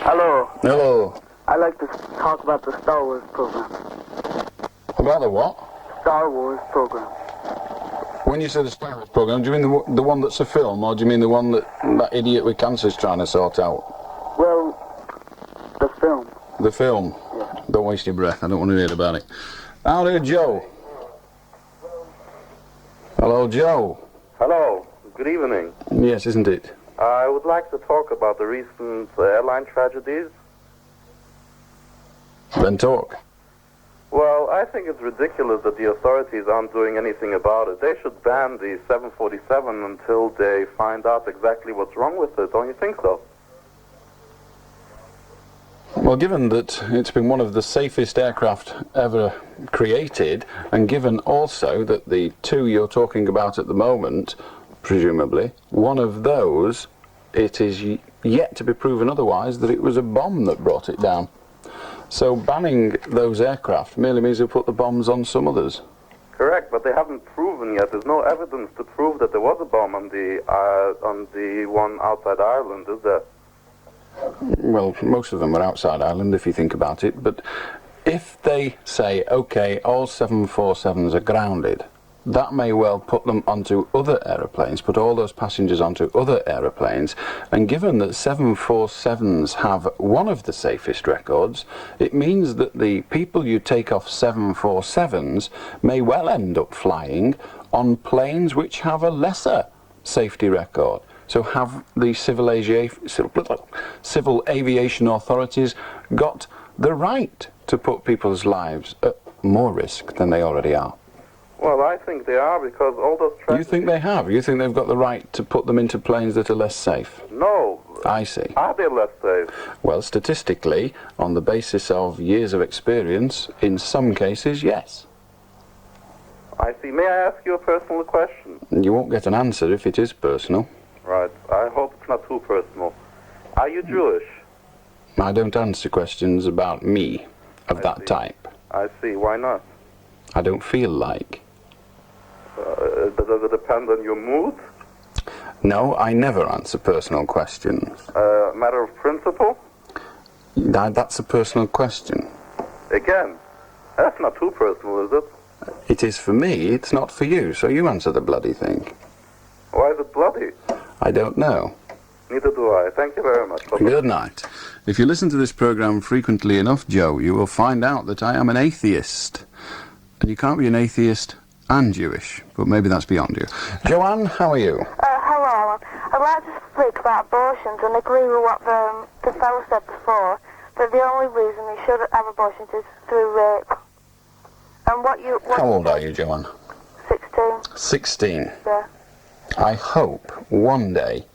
Hello. Hello. I'd like to talk about the Star Wars program. About the what? Star Wars program. When you say the Star Wars program, do you mean the one that's a film, or do you mean the one that idiot with cancer's trying to sort out? Well, the film. The film? Yeah. Don't waste your breath, I don't want to hear about it. Howdy, Joe. Hello, Joe. Hello, good evening. Yes, isn't it? I would like to talk about the recent airline tragedies. Then talk. Well, I think it's ridiculous that the authorities aren't doing anything about it. They should ban the 747 until they find out exactly what's wrong with it. Don't you think so? Well, given that it's been one of the safest aircraft ever created, and given also that the two you're talking about at the moment, presumably, one of those, it is yet to be proven otherwise that it was a bomb that brought it down. So banning those aircraft merely means they'll put the bombs on some others. Correct, but they haven't proven yet. There's no evidence to prove that there was a bomb on the one outside Ireland, is there? Well, most of them were outside Ireland, if you think about it. But if they say, OK, all 747s are grounded, that may well put them onto other aeroplanes, put all those passengers onto other aeroplanes. And given that 747s have one of the safest records, it means that the people you take off 747s may well end up flying on planes which have a lesser safety record. So have the civil aviation authorities got the right to put people's lives at more risk than they already are? Well, I think they are, because all those tragedies... You think they have? You think they've got the right to put them into planes that are less safe? No. I see. Are they less safe? Well, statistically, on the basis of years of experience, in some cases, yes. I see. May I ask you a personal question? You won't get an answer if it is personal. Right. I hope it's not too personal. Are you Jewish? I don't answer questions about me of that type. I see. Why not? I don't feel like. Does it depend on your mood? No, I never answer personal questions. Matter of principle? That's a personal question. Again, that's not too personal, is it? It is for me, it's not for you, so you answer the bloody thing. Why is it bloody? I don't know. Neither do I. Thank you very much. Bye-bye. Good night. If you listen to this program frequently enough, Joe, you will find out that I am an atheist. And you can't be an atheist and Jewish, but maybe that's beyond you. Joanne, how are you? Hello, Alan. I'd like to speak about abortions and agree with what the fellow said before, that the only reason they should have abortions is through rape. And how old are you, Joanne? 16. 16. Yeah. I hope one day,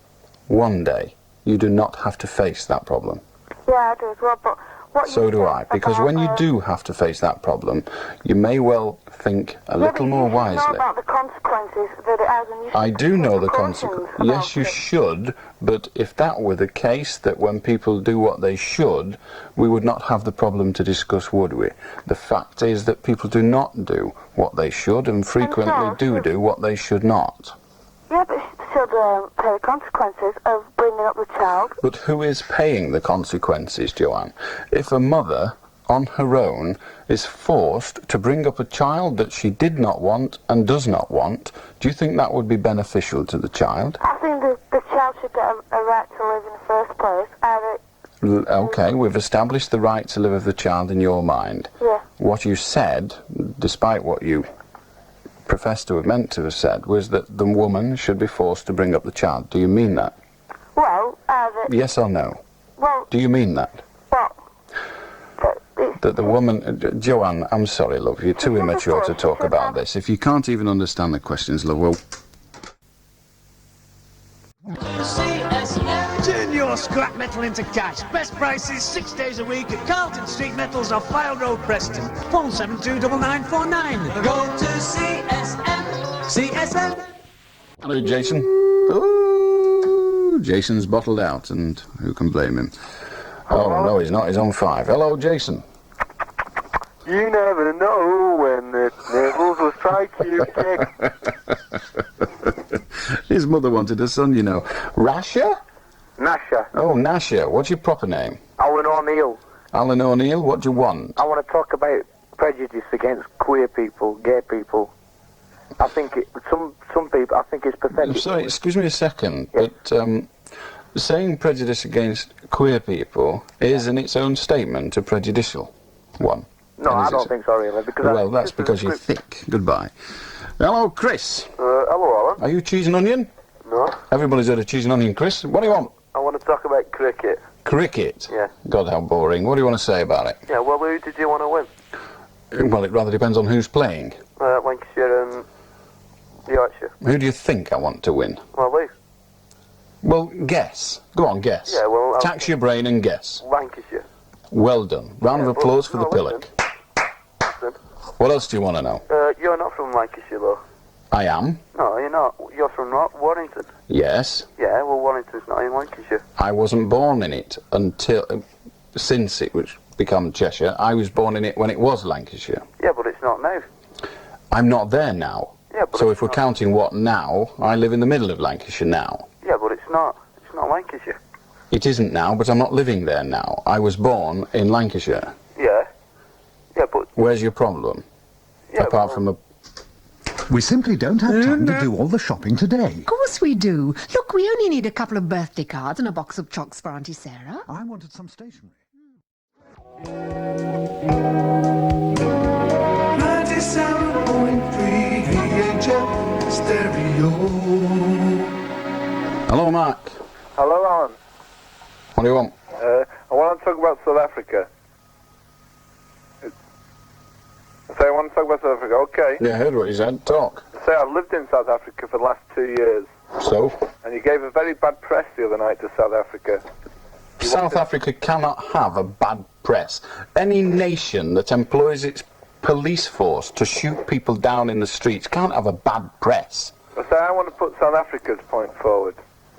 you do not have to face that problem. Yeah, I do as well, but what So do I, because when you about, do have to face that problem, you may well think a little more Know wisely. about the consequences that it has, and you I do know the consequences. consequences. Yes, you should, but if that were the case, that when people do what they should, we would not have the problem to discuss, would we? The fact is that people do not do what they should, and frequently do what they should not. Yeah, but she should pay the consequences of bringing up the child. But who is paying the consequences, Joanne? If a mother, on her own, is forced to bring up a child that she did not want and does not want, do you think that would be beneficial to the child? I think the child should get a right to live in the first place. Okay, we've established the right to live of the child in your mind. Yeah. What you said, despite what you professed to have meant to have said, was that the woman should be forced to bring up the child. Do you mean that? Well, Yes or no? Well, Do you mean that? what? That the woman... Joanne, I'm sorry, love, you're too immature to talk about this. If you can't even understand the questions, love, well... Turn your scrap metal into cash. Best prices 6 days a week at Carlton Street Metals off File Road, Preston. Phone 729949. Go to CSM. CSM. Hello, Jason. Ooh, Jason's bottled out, and who can blame him? Oh, no, he's not. He's on 5. Hello, Jason. You never know when the nibbles will strike you dead. His mother wanted a son, you know. Rasha? Nasha. Oh, Nasha. What's your proper name? I O'Neill. Alan O'Neill, what do you want? I want to talk about prejudice against queer people, gay people. I think some people, I think it's pathetic. Sorry, excuse me a second, but saying prejudice against queer people is in its own statement a prejudicial one. No, I don't think so, really. Because well, that's because you're thick. Goodbye. Hello, Chris. Hello, Alan. Are you cheese and onion? No. Everybody's heard of cheese and onion, Chris. What do you want? I want to talk about cricket. Cricket? Yeah. God, how boring. What do you want to say about it? Yeah, well, who did you want to win? Well, it rather depends on who's playing. Lancashire and Yorkshire. Who do you think I want to win? Well, who? Well, guess. Go on, guess. Yeah, well... Tax your brain and guess. Lancashire. Well done. Round of applause for the pillock. Listen. What else do you want to know? You're not from Lancashire, though. I am. No, you're not. You're from Warrington. Yes. Yeah, well, Warrington's not in Lancashire. I wasn't born in it until... since it was become Cheshire. I was born in it when it was Lancashire. Yeah, but it's not now. I'm not there now. Yeah, but so if we're counting what now, I live in the middle of Lancashire now. Yeah, but it's not. It's not Lancashire. It isn't now, but I'm not living there now. I was born in Lancashire. Yeah. Yeah, but... Where's your problem? Yeah, apart from the... We simply don't have time to do all the shopping today. Of course we do. Look, we only need a couple of birthday cards and a box of chocks for Auntie Sarah. I wanted some stationery. 97.3 VHF stereo. Hello, Mark. Hello, Alan. What do you want? I want to talk about South Africa. Say I want to talk about South Africa, okay. Yeah, I heard what you said. Talk. Say I've lived in South Africa for the last 2 years. So? And you gave a very bad press the other night to South Africa. South Africa cannot have a bad press. Any nation that employs its police force to shoot people down in the streets can't have a bad press. I say I want to put South Africa's point forward.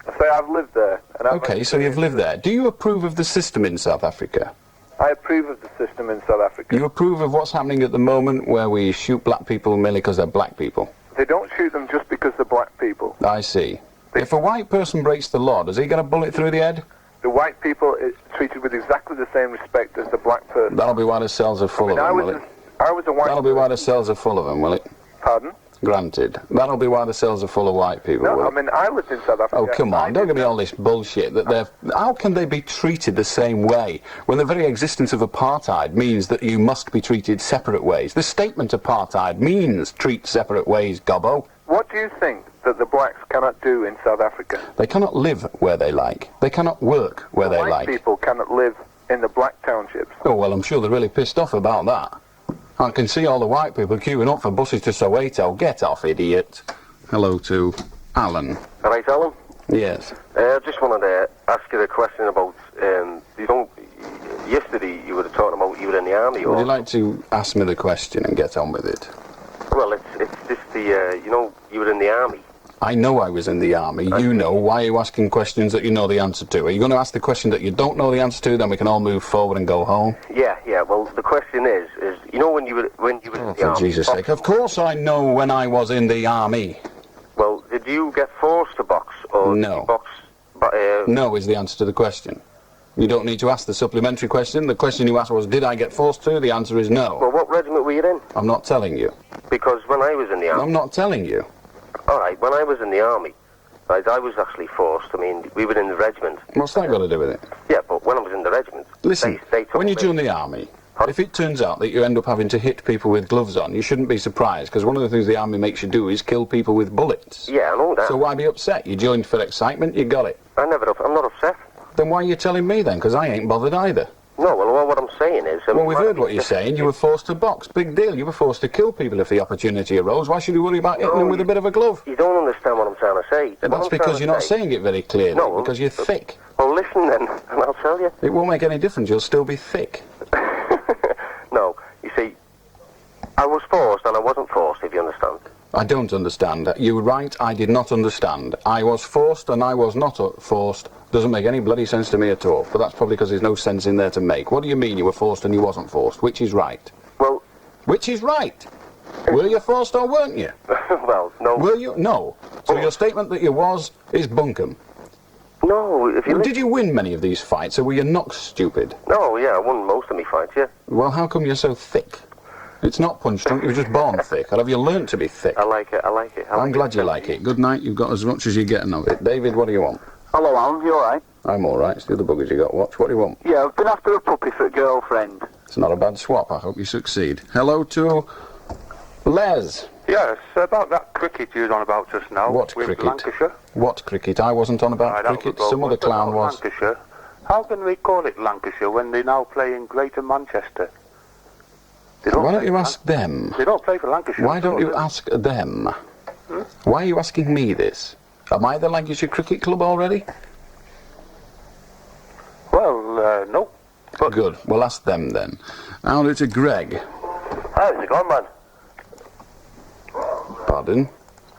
I say I've lived there. And Okay, so you've lived there. Do you approve of the system in South Africa? I approve of the system in South Africa. You approve of what's happening at the moment where we shoot black people merely because they're black people? They don't shoot them just because they're black people. I see. If a white person breaks the law, does he get a bullet through the head? The white people is treated with exactly the same respect as the black person. That'll be why the cells are full of them, will it? I was a white That'll be why the cells are full of them, will it? Pardon? Granted. That'll be why the cells are full of white people, No, will I it? mean, I lived in South Africa. Oh, come on, don't give me all this bullshit that they're... How can they be treated the same way when the very existence of apartheid means that you must be treated separate ways? The statement apartheid means treat separate ways, gobbo. What do you think that the blacks cannot do in South Africa? They cannot live where they like. They cannot work where they White like. people cannot live in the black townships. Oh, well, I'm sure they're really pissed off about that. I can see all the white people queuing up for buses to Soweto. Get off, idiot. Hello to Allan. All right, Alan? Yes. I just wanted to ask you a question about, yesterday you were talking about you were in the army. Would you like to ask me the question and get on with it? Well, it's just the, you were in the army. I know I was in the army. You know. Why are you asking questions that you know the answer to? Are you going to ask the question that you don't know the answer to, then we can all move forward and go home? Yeah. Well, the question is when you were in the army... For Jesus' sake. Of course I know when I was in the army. Well, did you get forced to box? Or No. Did you box, No is the answer to the question. You don't need to ask the supplementary question. The question you asked was, did I get forced to? The answer is no. Well, what regiment were you in? I'm not telling you. Because when I was in the army... I'm not telling you. All right, when I was in the army, right, I was actually forced. I mean, we were in the regiment. What's that got to do with it? Yeah, but when I was in the regiment... Listen, they took when you me. join the army, if it turns out that you end up having to hit people with gloves on, you shouldn't be surprised, because one of the things the army makes you do is kill people with bullets. Yeah, I know that. So why be upset? You joined for excitement, you got it. I'm not upset. Then why are you telling me then? Because I ain't bothered either. No, well, what I'm saying is... Well, we've heard what you're saying. You were forced to box. Big deal. You were forced to kill people if the opportunity arose. Why should you worry about hitting them with a bit of a glove? You don't understand what I'm trying to say. That's because you're not saying it very clearly, because you're thick. Well, listen then, and I'll tell you. It won't make any difference. You'll still be thick. No, you see, I was forced and I wasn't forced, if you understand. I don't understand. You're right, I did not understand. I was forced and I was not forced. Doesn't make any bloody sense to me at all. But that's probably because there's no sense in there to make. What do you mean you were forced and you wasn't forced? Which is right? Well... Which is right? Were you forced or weren't you? Well, no. Were you? No. So your statement that you was is bunkum. No, if you... Well, did you win many of these fights, or were you knocked stupid? No, yeah, I won most of my fights, yeah. Well, how come you're so thick? It's not punch drunk, you were just born thick. Or have you learnt to be thick? I like it, I like it. I'm glad you like it. Good night, you've got as much as you're getting of it. David, what do you want? Hello, Alan, you alright? I'm alright, it's the other buggers you got. Watch, what do you want? Yeah, I've been after a puppy for a girlfriend. It's not a bad swap, I hope you succeed. Hello to Les. Yes, about that cricket you was on about just now. What with cricket? Lancashire. What cricket? I wasn't on about cricket, some other clown was. Lancashire. How can we call it Lancashire when they now play in Greater Manchester? Why don't you ask them? They don't play for Lancashire. Why don't you ask them? Why are you asking me this? Am I the Lancashire Cricket Club already? Well, no. But good, we'll ask them then. Now to Greg. How's it going, man? Pardon?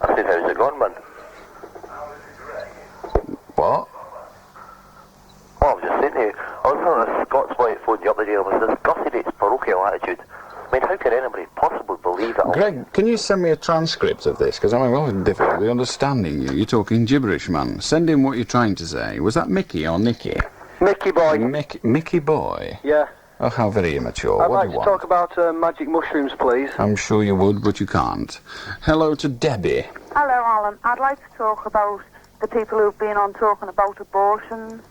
I said, how's it going, man? What? Oh, I was just sitting here. I was on a Scots boy phoned you up the day. I was discussing its parochial attitude. I mean, how can anybody possibly believe that? Greg, can you send me a transcript of this? Because I'm having difficulty understanding you. You're talking gibberish, man. Send in what you're trying to say. Was that Mickey or Nicky? Mickey boy. Mickey boy? Yeah. Oh, how very immature. I'd What like do you to want? talk about magic mushrooms, please. I'm sure you would, but you can't. Hello to Debbie. Hello, Alan. I'd like to talk about the people who've been on talking about abortions.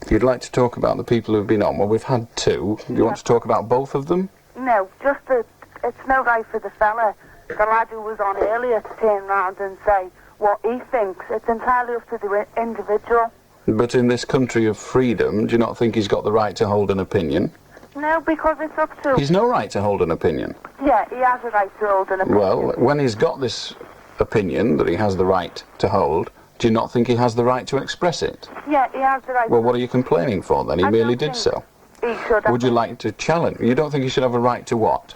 You'd like to talk about the people who've been on? Well, we've had two. Do you want to talk about both of them? No, just that it's no right for the fella, the lad who was on earlier, to turn round and say what he thinks. It's entirely up to the individual. But in this country of freedom, do you not think he's got the right to hold an opinion? No, because it's up to... He's no right to hold an opinion. Yeah, he has a right to hold an opinion. Well, when he's got this opinion that he has the right to hold, do you not think he has the right to express it? Yeah, he has the right. Well, what are you complaining for then? He merely did so. He should have. Would you like to challenge? You don't think he should have a right to what?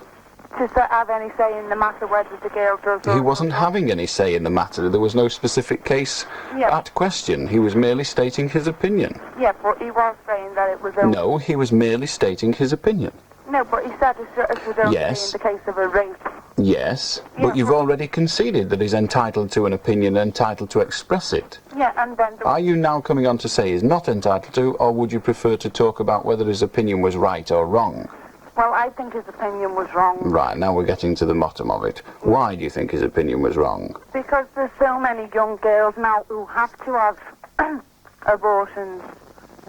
To have any say in the matter whether the girl does or He wasn't having any say in the matter. There was no specific case at question. He was merely stating his opinion. Yeah, but he was saying that it was... No, he was merely stating his opinion. No, but he said it should only be in the case of a rape. Yes, but you've already conceded that he's entitled to an opinion, entitled to express it. Yeah, and then... Are you now coming on to say he's not entitled to, or would you prefer to talk about whether his opinion was right or wrong? Well, I think his opinion was wrong. Right, now we're getting to the bottom of it. Why do you think his opinion was wrong? Because there's so many young girls now who have to have abortions.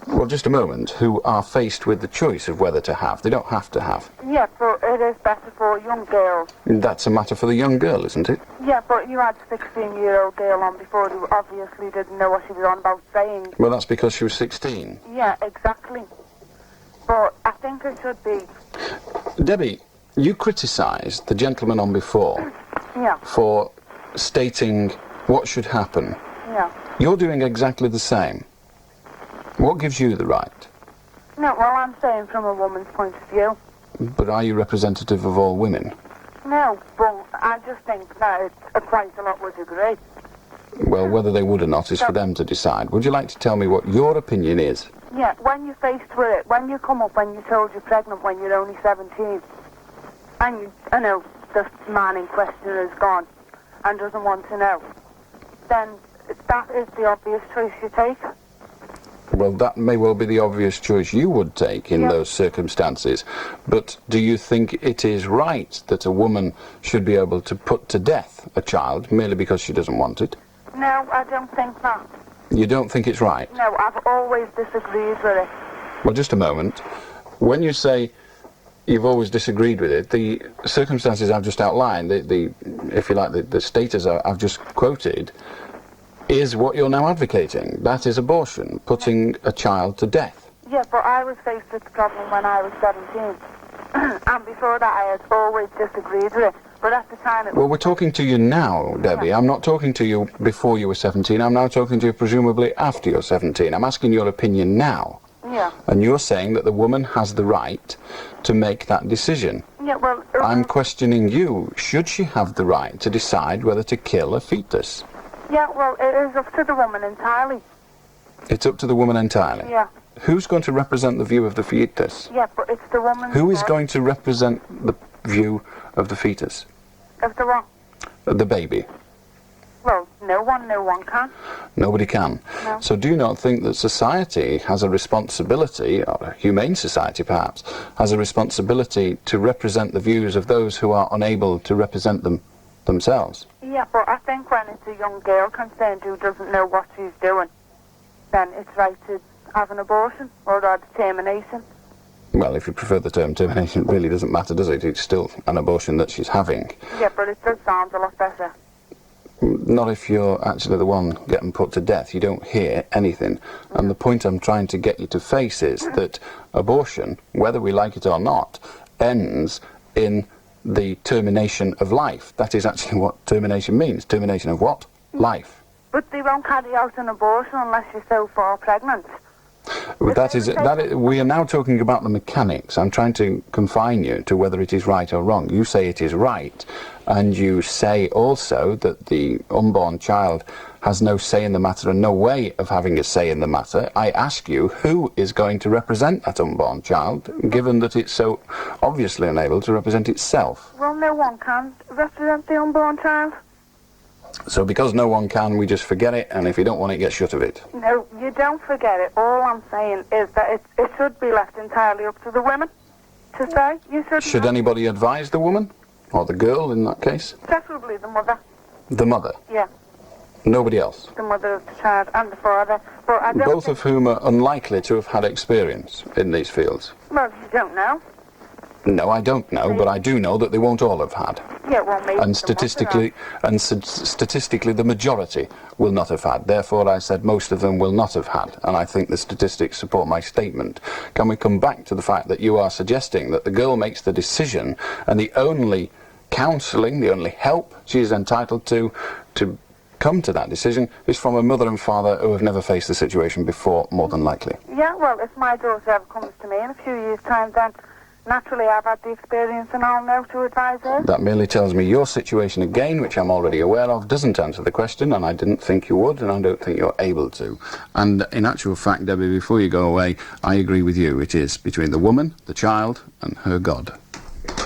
Well, just a moment. Who are faced with the choice of whether to have. They don't have to have. Yeah, but it is better for young girls. That's a matter for the young girl, isn't it? Yeah, but you had a 16-year-old girl on before who obviously didn't know what she was on about saying. Well, that's because she was 16. Yeah, exactly. But I think it should be... Debbie, you criticised the gentleman on before for stating what should happen. Yeah. You're doing exactly the same. What gives you the right? No, well, I'm saying from a woman's point of view. But are you representative of all women? No, but I just think that quite a lot would agree. Well, whether they would or not is for them to decide. Would you like to tell me what your opinion is? Yeah, when you're faced with it, when you come up when you're told you're pregnant when you're only 17, and you, I know the man in question is gone and doesn't want to know, then that is the obvious choice you take. Well, that may well be the obvious choice you would take in those circumstances. But do you think it is right that a woman should be able to put to death a child merely because she doesn't want it? No, I don't think that. You don't think it's right? No, I've always disagreed with it. Well, just a moment. When you say you've always disagreed with it, the circumstances I've just outlined, the if you like, the status I've just quoted, is what you're now advocating. That is abortion, putting a child to death. Yeah, but I was faced with the problem when I was 17. And before that I had always disagreed with it. But at the time it was... Well, we're talking to you now, Debbie. Yeah. I'm not talking to you before you were 17. I'm now talking to you presumably after you're 17. I'm asking your opinion now. Yeah. And you're saying that the woman has the right to make that decision. Yeah, well... I'm questioning you. Should she have the right to decide whether to kill a fetus? Yeah, well, it is up to the woman entirely. It's up to the woman entirely? Yeah. Who's going to represent the view of the fetus? Yeah, but it's the woman... Who is going to represent the view of the fetus? Of the what? The baby. Well, no one can. Nobody can. No. So do you not think that society has a responsibility, or a humane society perhaps, has a responsibility to represent the views of those who are unable to represent them themselves? Yeah, but I think when it's a young girl concerned who doesn't know what she's doing, then it's right to have an abortion or a termination. Well, if you prefer the term termination, it really doesn't matter, does it? It's still an abortion that she's having. Yeah, but it does sound a lot better. Not if you're actually the one getting put to death. You don't hear anything. And the point I'm trying to get you to face is that abortion, whether we like it or not, ends in the termination of life. That is actually what termination means. Termination of what? Life. But they won't carry out an abortion unless you're so far pregnant. But we are now talking about the mechanics. I'm trying to confine you to whether it is right or wrong. You say it is right, and you say also that the unborn child has no say in the matter and no way of having a say in the matter. I ask you, who is going to represent that unborn child, given that it's so obviously unable to represent itself? Well, no one can represent the unborn child. So because no one can, we just forget it, and if you don't want it, get shut of it. No, you don't forget it. All I'm saying is that it should be left entirely up to the women to say. Should anybody advise the woman? Or the girl, in that case? Preferably the mother. The mother? Yeah. Nobody else? The mother of the child and the father. But I don't Both of whom are unlikely to have had experience in these fields. Well, you don't know. No, I don't know, but I do know that they won't all have had. Yeah, well, maybe. And statistically, the majority will not have had. Therefore, I said most of them will not have had, and I think the statistics support my statement. Can we come back to the fact that you are suggesting that the girl makes the decision, and the only counselling, the only help she is entitled to come to that decision is from a mother and father who have never faced the situation before, more than likely? Yeah, well, if my daughter ever comes to me in a few years' time, then naturally I've had the experience and I'll know to advise her. That merely tells me your situation again, which I'm already aware of, doesn't answer the question, and I didn't think you would, and I don't think you're able to. And in actual fact, Debbie, before you go away, I agree with you. It is between the woman, the child, and her God.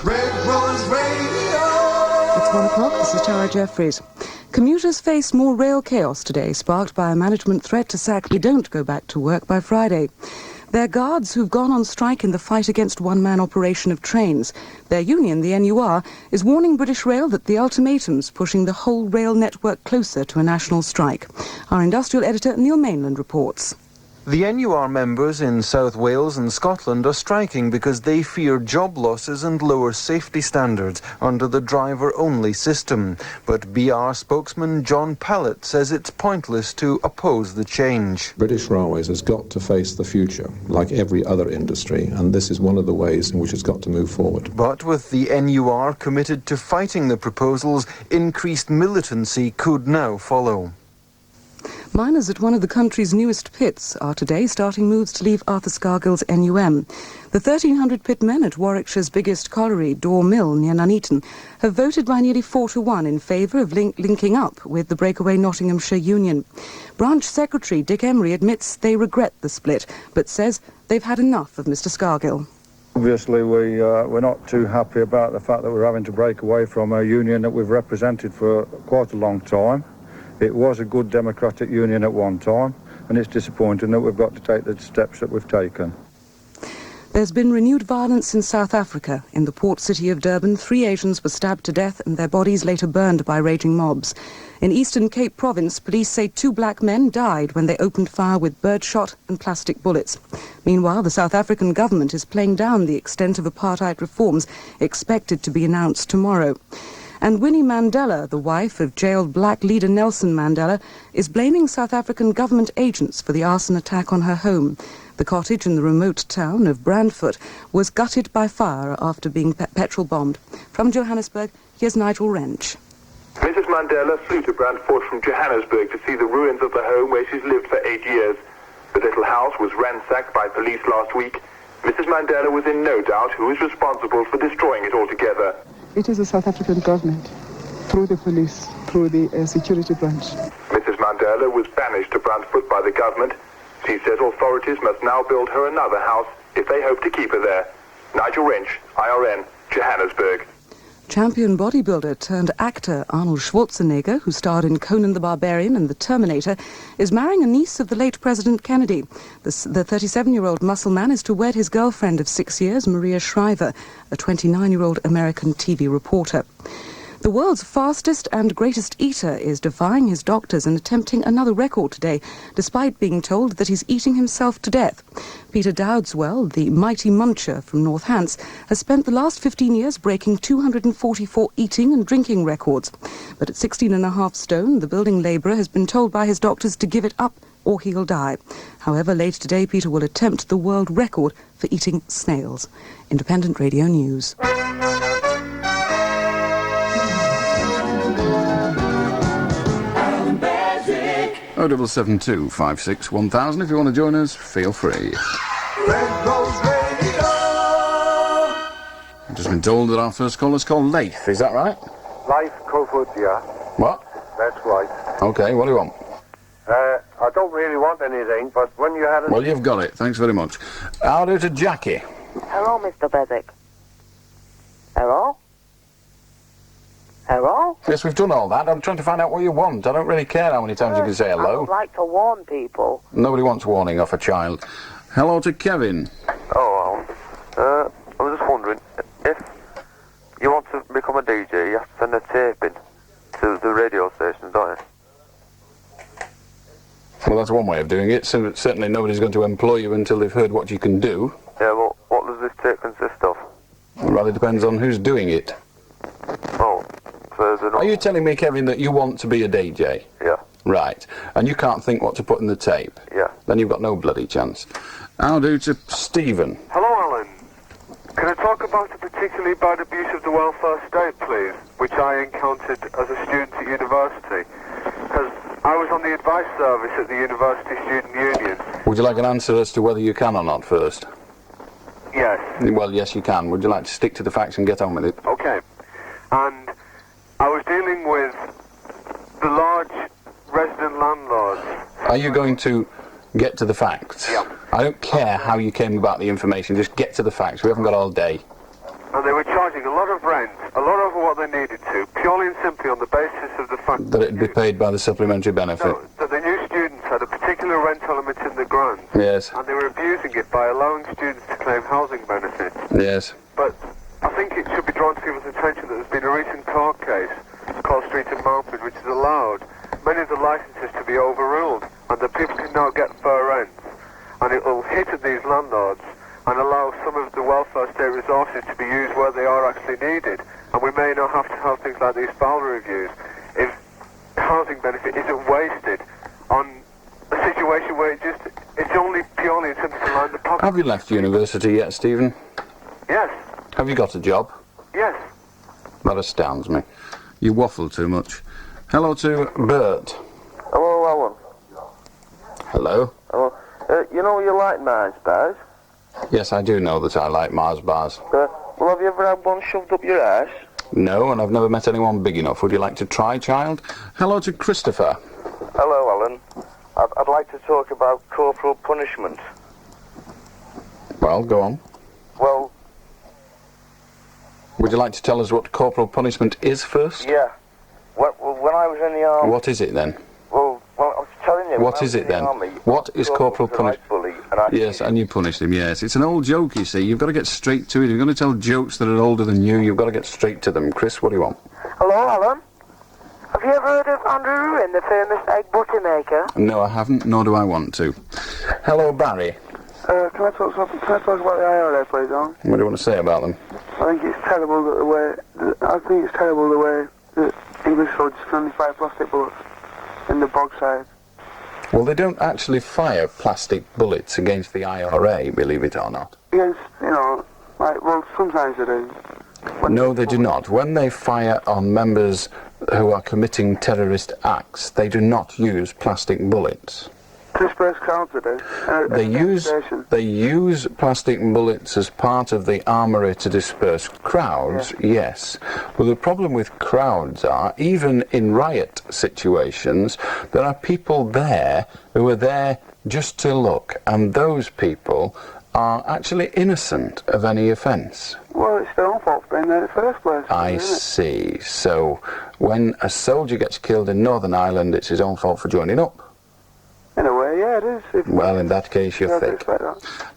Red Rose Radio. It's 1 o'clock. This is Tara Jeffries. Commuters face more rail chaos today, sparked by a management threat to sack they don't go back to work by Friday. They're guards who've gone on strike in the fight against one-man operation of trains. Their union, the NUR, is warning British Rail that the ultimatum's pushing the whole rail network closer to a national strike. Our industrial editor, Neil Mainland, reports. The NUR members in South Wales and Scotland are striking because they fear job losses and lower safety standards under the driver-only system. But BR spokesman John Pallett says it's pointless to oppose the change. British Railways has got to face the future, like every other industry, and this is one of the ways in which it's got to move forward. But with the NUR committed to fighting the proposals, increased militancy could now follow. Miners at one of the country's newest pits are today starting moves to leave Arthur Scargill's NUM. The 1,300 pitmen at Warwickshire's biggest colliery, Dore Mill, near Nuneaton, have voted by nearly 4-1 in favour of linking up with the breakaway Nottinghamshire Union. Branch Secretary Dick Emery admits they regret the split, but says they've had enough of Mr Scargill. Obviously, we're not too happy about the fact that we're having to break away from a union that we've represented for quite a long time. It was a good democratic union at one time, and it's disappointing that we've got to take the steps that we've taken. There's been renewed violence in South Africa. In the port city of Durban, 3 Asians were stabbed to death and their bodies later burned by raging mobs. In Eastern Cape Province, police say 2 black men died when they opened fire with birdshot and plastic bullets. Meanwhile, the South African government is playing down the extent of apartheid reforms expected to be announced tomorrow. And Winnie Mandela, the wife of jailed black leader Nelson Mandela, is blaming South African government agents for the arson attack on her home. The cottage in the remote town of Brandfort was gutted by fire after being petrol bombed. From Johannesburg, here's Nigel Wrench. Mrs. Mandela flew to Brandfort from Johannesburg to see the ruins of the home where she's lived for 8 years. The little house was ransacked by police last week. Mrs. Mandela was in no doubt who is responsible for destroying it altogether. It is the South African government, through the police, through the security branch. Mrs. Mandela was banished to Brandfort by the government. She says authorities must now build her another house if they hope to keep her there. Nigel Wrench, IRN, Johannesburg. Champion bodybuilder turned actor Arnold Schwarzenegger, who starred in Conan the Barbarian and The Terminator, is marrying a niece of the late President Kennedy. The 37-year-old muscle man is to wed his girlfriend of 6 years, Maria Shriver, a 29-year-old American TV reporter. The world's fastest and greatest eater is defying his doctors and attempting another record today, despite being told that he's eating himself to death. Peter Dowdswell, the mighty muncher from North Hants, has spent the last 15 years breaking 244 eating and drinking records. But at 16.5 stone, the building labourer has been told by his doctors to give it up or he'll die. However, later today, Peter will attempt the world record for eating snails. Independent Radio News. 077 56 1000. If you want to join us, feel free. Red Rose Radio. I've just been told that our first caller's called Leith. Is that right? Life Crowfoot, yeah. What? That's right. Okay, what do you want? I don't really want anything, but when you had it... Well, you've got it. Thanks very much. I'll do to Jackie. Hello, Mr. Beswick. Hello? Hello? Yes, we've done all that. I'm trying to find out what you want. I don't really care how many times you can say I hello. would like to warn people. Nobody wants warning off a child. Hello to Kevin. Oh, Alan. I was just wondering, if you want to become a DJ, you have to send a tape in to the radio station, don't you? Well, that's one way of doing it. So certainly nobody's going to employ you until they've heard what you can do. Yeah, well, what does this tape consist of? Well, it depends on who's doing it. Oh, so Are you telling me, Kevin, that you want to be a DJ? Yeah. Right. And you can't think what to put in the tape? Yeah. Then you've got no bloody chance. I'll do to Stephen. Hello, Alan. Can I talk about a particularly bad abuse of the welfare state, please, which I encountered as a student at university? Because I was on the advice service at the University Student Union. Would you like an answer as to whether you can or not first? Yes. Well, yes, you can. Would you like to stick to the facts and get on with it? Okay. And I was dealing with the large resident landlords. Are you going to get to the facts? Yeah. I don't care how you came about the information, just get to the facts. We haven't got all day. And they were charging a lot of rent, a lot over what they needed to, purely and simply on the basis of the fact That it'd be paid by the supplementary benefit. No, that the new students had a particular rent element in the grant. Yes. And they were abusing it by allowing students to claim housing benefits. Yes. But I think it should be drawn to people's attention that there's been a recent court case called Street in Malford, which has allowed many of the licences to be overruled, and that people can now get fair rents. And it will hit at these landlords and allow some of the welfare state resources to be used where they are actually needed. And we may not have to have things like these file reviews if housing benefit isn't wasted on a situation where it's only purely and simply to line the pocket. Have you left university yet, Stephen? Yes. Have you got a job? Yes. That astounds me. You waffle too much. Hello to Bert. Hello, Alan. Hello. Hello. You know you like Mars bars? Yes, I do know that I like Mars bars. Well, have you ever had one shoved up your ass? No, and I've never met anyone big enough. Would you like to try, child? Hello to Christopher. Hello, Alan. I'd like to talk about corporal punishment. Well, go on. Well... Would you like to tell us what corporal punishment is first? Yeah. When I was in the army... What is it then? Well, I was telling you... What is it then? What is corporal punishment? Yes, and you punished him, yes. It's an old joke, you see. You've got to get straight to it. If you're going to tell jokes that are older than you've got to get straight to them. Chris, what do you want? Hello, Alan. Have you ever heard of Andrew Ruin, the famous egg butter maker? No, I haven't, nor do I want to. Hello, Barry. Can I talk about the IRA, please, Alan? What do you want to say about them? I think it's terrible that the way that English soldiers can only fire plastic bullets in the bog side. Well, they don't actually fire plastic bullets against the IRA, believe it or not. Against, sometimes they do. No, they do not. When they fire on members who are committing terrorist acts, they do not use plastic bullets. Disperse crowds they do. They use plastic bullets as part of the armoury to disperse crowds, yes. But the problem with crowds are, even in riot situations, there are people there who are there just to look, and those people are actually innocent of any offence. Well, it's their own fault for being in there in the first place. I see. So when a soldier gets killed in Northern Ireland, it's his own fault for joining up? In a way, yeah, it is. Well, in that case, you're thick.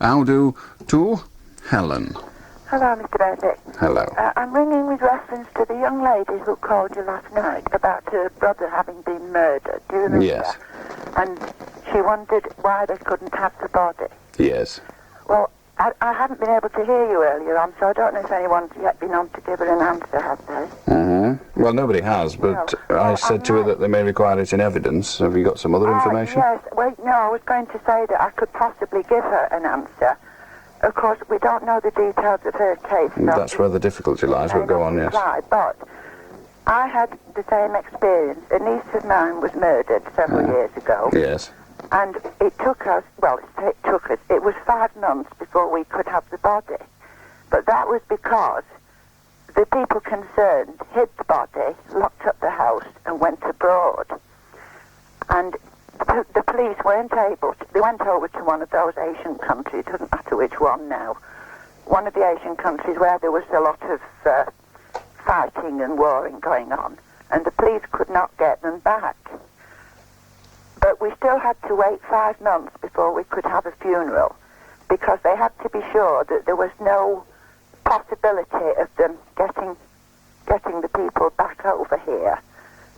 How do to Helen? Hello, Mr. Beswick. Hello. I'm ringing with reference to the young lady who called you last night about her brother having been murdered. Do you remember? Yes. And she wondered why they couldn't have the body. Yes. Well, I haven't been able to hear you earlier on, so I don't know if anyone's yet been on to give her an answer, have they? Mm-hmm. Well, nobody has, but I said to her that they may require it in evidence. Have you got some other information? Yes. Well, no, I was going to say that I could possibly give her an answer. Of course, we don't know the details of her case. So That's where the difficulty lies. We'll go on, yes. But I had the same experience. A niece of mine was murdered several years ago. Yes. And it took us, it was 5 months before we could have the body. But that was because the people concerned hid the body, locked up the house, and went abroad. And the police weren't able to, they went over to one of those Asian countries, it doesn't matter which one now, one of the Asian countries where there was a lot of fighting and warring going on, and the police could not get them back. But we still had to wait 5 months before we could have a funeral, because they had to be sure that there was no possibility of them getting the people back over here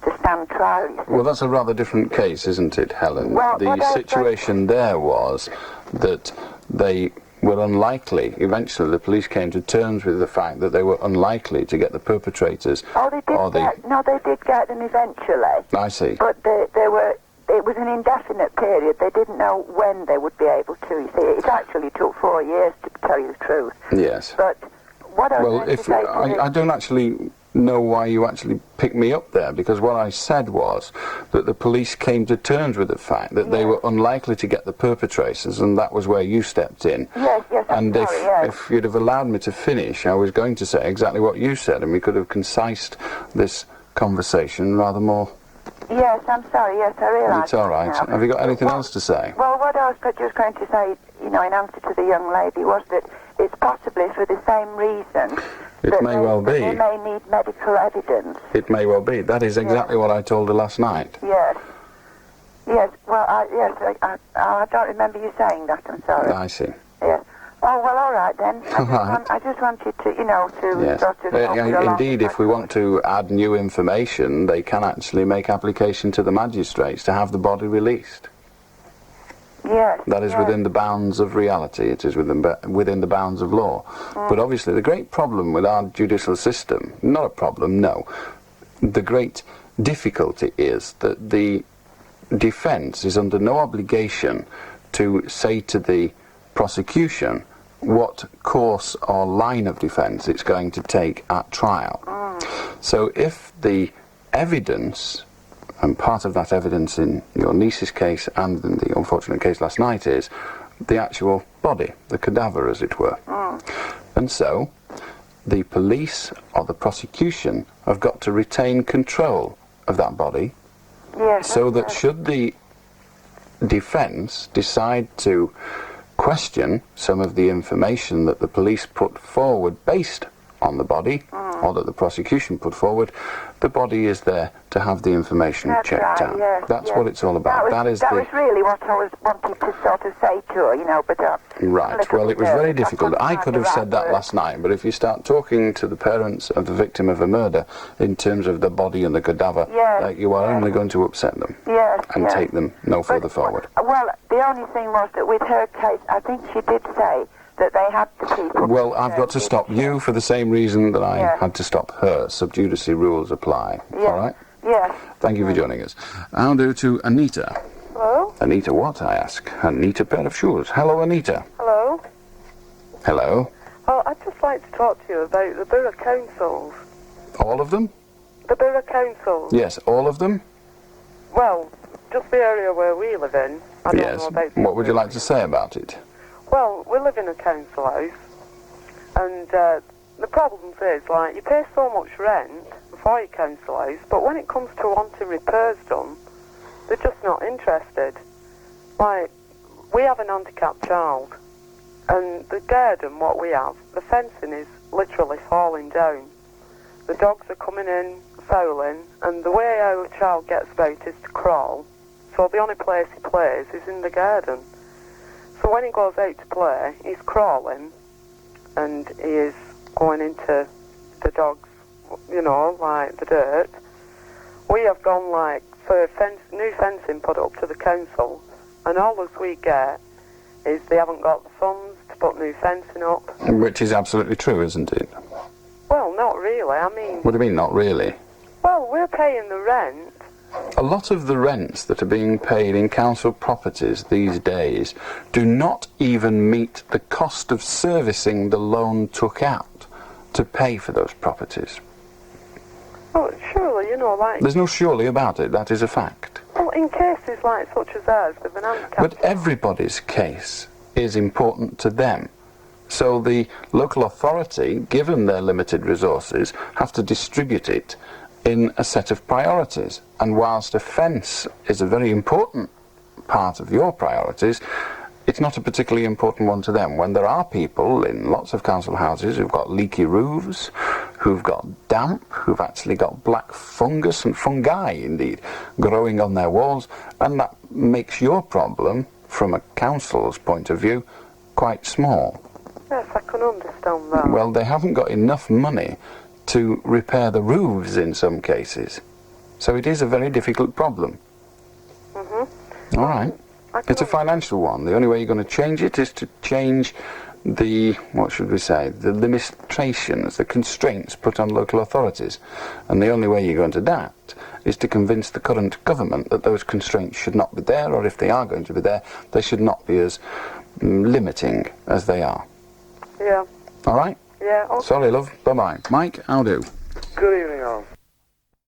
to stand trial. Well, that's a rather different case, isn't it, Helen? Well, the situation there was that they were unlikely. Eventually, the police came to terms with the fact that they were unlikely to get the perpetrators. Oh, they did get them eventually. I see. But it was an indefinite period. They didn't know when they would be able to. You see, it actually took 4 years, to tell you the truth. Yes. But what I was Well, going to if say I don't actually know why you actually picked me up there, because what I said was that the police came to terms with the fact that they were unlikely to get the perpetrators, and that was where you stepped in. Yes, And if you'd have allowed me to finish, I was going to say exactly what you said, and we could have concised this conversation rather more. Yes, I'm sorry. Yes, I realise. It's all right. Now. Have you got anything else to say? Well, what I was just going to say, in answer to the young lady, was that it's possibly for the same reason. It may well be. They may need medical evidence. It may well be. That is exactly what I told her last night. Yes. Yes. Well, I don't remember you saying that. I'm sorry. I see. Yes. Oh, well, all right then. Right. I just wanted to, to Yes. sort of... Indeed, if we want to add new information, they can actually make application to the magistrates to have the body released. Yes. That is within the bounds of reality. It is within the bounds of law. But obviously, the great problem with our judicial system, not a problem, no. The great difficulty is that the defence is under no obligation to say to the prosecution what course or line of defence it's going to take at trial. So if the evidence, and part of that evidence in your niece's case and in the unfortunate case last night, is the actual body, the cadaver as it were. And so the police or the prosecution have got to retain control of that body, so that should the defence decide to question some of the information that the police put forward based on the body, or that the prosecution put forward, the body is there to have the information checked out. That's what it's all about. That was really what I was wanting to sort of say to her, but... Right, well, it was very difficult. I could have said that last night, but if you start talking to the parents of the victim of a murder in terms of the body and the cadaver, you are only going to upset them and take them no further forward. Well, the only thing was that with her case, I think she did say that they had the people... Well, I've got to stop you for the same reason that I had to stop her. Sub judice rules apply. All right? Yes. Thank you for joining us. I'll do to Anita. Hello? Anita what, I ask? Anita pair of shoes. Hello, Anita. Hello? Hello. Oh, I'd just like to talk to you about the borough councils. All of them? The borough councils? Yes, all of them? Well, just the area where we live in. I don't know about... What would you like to say about it? Well, we live in a council house, and the problem is, you pay so much rent for your council house, but when it comes to wanting repairs done, they're just not interested. We have an handicapped child, And the garden, what we have, the fencing is literally falling down. The dogs are coming in, fouling, and the way our child gets about is to crawl. So the only place he plays is in the garden. So when he goes out to play, he's crawling, and he is going into the dogs, you know, like the dirt. We have gone like for new fencing put up to the council, and all as we get is they haven't got the funds to put new fencing up. Which is absolutely true, isn't it? Well, not really. I mean... What do you mean, not really? Well, we're paying the rent. A lot of the rents that are being paid in council properties these days do not even meet the cost of servicing the loan took out to pay for those properties. Well, surely, you know, like... There's no surely about it, that is a fact. Well, in cases like such as ours, with an handicap... But everybody's case is important to them. So the local authority, given their limited resources, have to distribute it in a set of priorities. And whilst a fence is a very important part of your priorities, it's not a particularly important one to them. When there are people in lots of council houses who've got leaky roofs, who've got damp, who've actually got black fungus and fungi, indeed, growing on their walls, and that makes your problem, from a council's point of view, quite small. Yes, I can understand that. Well, they haven't got enough money to repair the roofs in some cases. So it is a very difficult problem. Mm-hmm. All right. It's a financial one. The only way you're going to change it is to change the, what should we say, the limitations, the constraints put on local authorities. And the only way you're going to that is to convince the current government that those constraints should not be there, or if they are going to be there, they should not be as limiting as they are. Yeah. All right? Yeah. Okay. Sorry, love. Bye-bye. Mike, how do? Good evening, Alan.